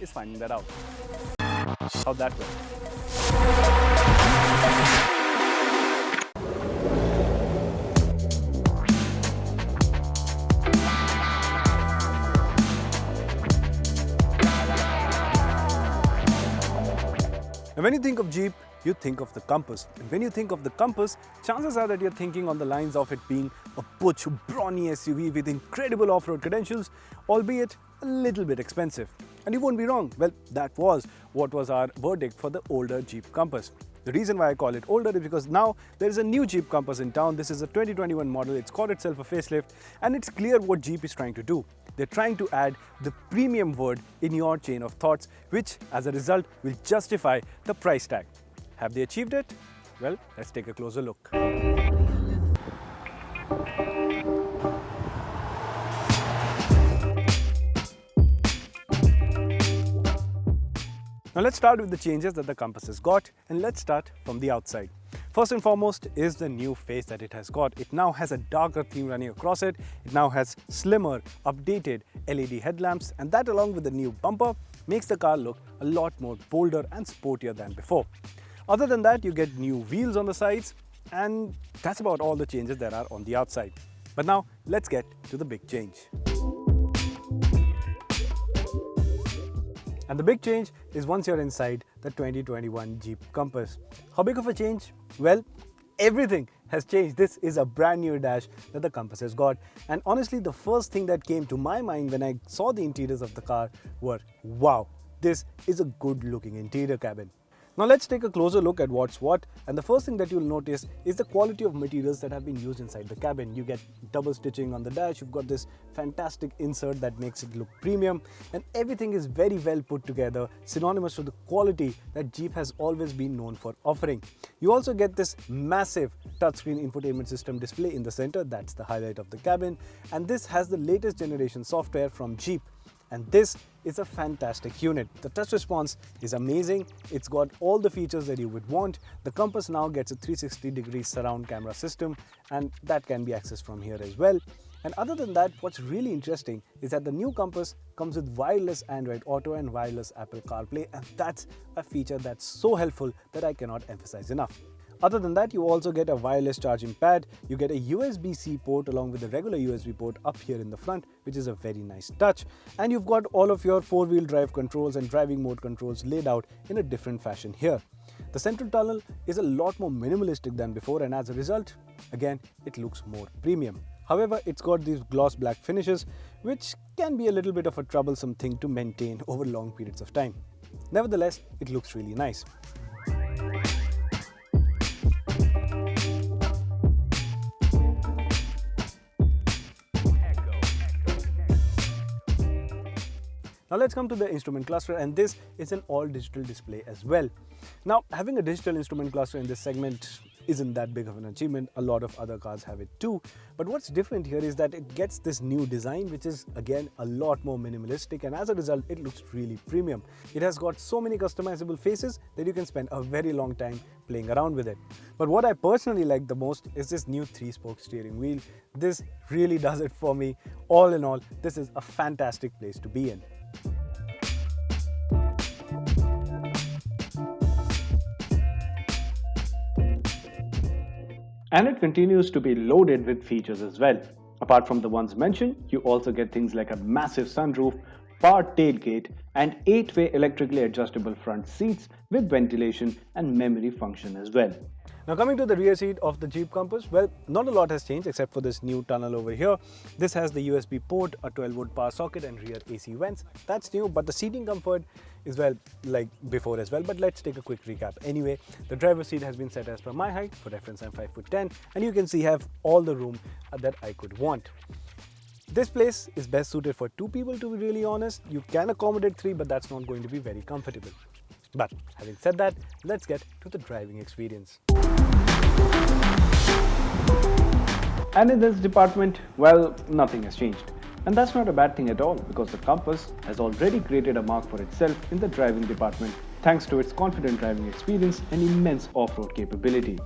is finding that out. How'd that work? And when you think of Jeep, you think of the Compass. And when you think of the Compass, chances are that you're thinking on the lines of it being a butch, brawny SUV with incredible off-road credentials, albeit a little bit expensive. And you won't be wrong. Well, that was what was our verdict for the older Jeep Compass. The reason why I call it older is because now there is a new Jeep Compass in town. This is a 2021 model. It's called itself a facelift, and it's clear what Jeep is trying to do. They're trying to add the premium word in your chain of thoughts, which as a result will justify the price tag. Have they achieved it? Well, let's take a closer look. Now let's start with the changes that the Compass has got, and let's start from the outside. First and foremost is the new face that it has got. It now has a darker theme running across it. It now has slimmer, updated LED headlamps, and that along with the new bumper makes the car look a lot more bolder and sportier than before. Other than that, you get new wheels on the sides, and that's about all the changes there are on the outside. But now let's get to the big change. And the big change is once you're inside the 2021 Jeep Compass. How big of a change? Well, everything has changed. This is a brand new dash that the Compass has got. And honestly, the first thing that came to my mind when I saw the interiors of the car were, wow, this is a good looking interior cabin. Now let's take a closer look at what's what, and the first thing that you'll notice is the quality of materials that have been used inside the cabin. You get double stitching on the dash, you've got this fantastic insert that makes it look premium, and everything is very well put together, synonymous to the quality that Jeep has always been known for offering. You also get this massive touchscreen infotainment system display in the center. That's the highlight of the cabin, and this has the latest generation software from Jeep. And this is a fantastic unit. The touch response is amazing. It's got all the features that you would want. The Compass now gets a 360-degree surround camera system, and that can be accessed from here as well. And other than that, what's really interesting is that the new Compass comes with wireless Android Auto and wireless Apple CarPlay, and that's a feature that's so helpful that I cannot emphasize enough. Other than that, you also get a wireless charging pad, you get a USB-C port along with the regular USB port up here in the front, which is a very nice touch. And you've got all of your four-wheel drive controls and driving mode controls laid out in a different fashion here. The central tunnel is a lot more minimalistic than before, and as a result, again, it looks more premium. However, it's got these gloss black finishes, which can be a little bit of a troublesome thing to maintain over long periods of time. Nevertheless, it looks really nice. Now let's come to the instrument cluster, and this is an all-digital display as well. Now, having a digital instrument cluster in this segment isn't that big of an achievement. A lot of other cars have it too. But what's different here is that it gets this new design, which is again a lot more minimalistic, and as a result, it looks really premium. It has got so many customizable faces that you can spend a very long time playing around with it. But what I personally like the most is this new 3-spoke steering wheel. This really does it for me. All in all, this is a fantastic place to be in. And it continues to be loaded with features as well. Apart from the ones mentioned, you also get things like a massive sunroof, power tailgate, and 8-way electrically adjustable front seats with ventilation and memory function as well. Now coming to the rear seat of the Jeep Compass, well, not a lot has changed except for this new tunnel over here. This has the USB port, a 12-volt power socket, and rear AC vents. That's new, but the seating comfort is, well, like before as well. But let's take a quick recap. Anyway, the driver's seat has been set as per my height. For reference, I'm 5'10", and you can see I have all the room that I could want. This place is best suited for 2 people, to be really honest. You can accommodate 3, but that's not going to be very comfortable. But having said that, let's get to the driving experience. And in this department, well, nothing has changed. And that's not a bad thing at all, because the Compass has already created a mark for itself in the driving department thanks to its confident driving experience and immense off-road capability.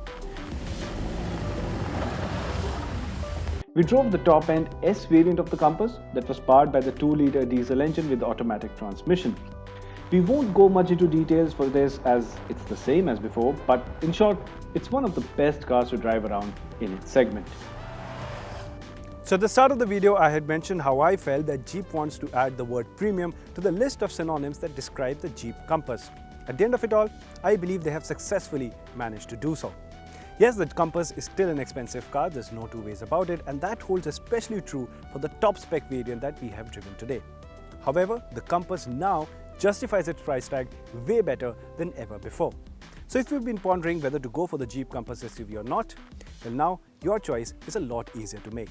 We drove the top-end S variant of the Compass that was powered by the 2-liter diesel engine with automatic transmission. We won't go much into details for this as it's the same as before, but in short, it's one of the best cars to drive around in its segment. So at the start of the video, I had mentioned how I felt that Jeep wants to add the word premium to the list of synonyms that describe the Jeep Compass. At the end of it all, I believe they have successfully managed to do so. Yes, the Compass is still an expensive car, there's no two ways about it, and that holds especially true for the top spec variant that we have driven today. However, the Compass now justifies its price tag way better than ever before. So if you've been pondering whether to go for the Jeep Compass SUV or not, well now your choice is a lot easier to make.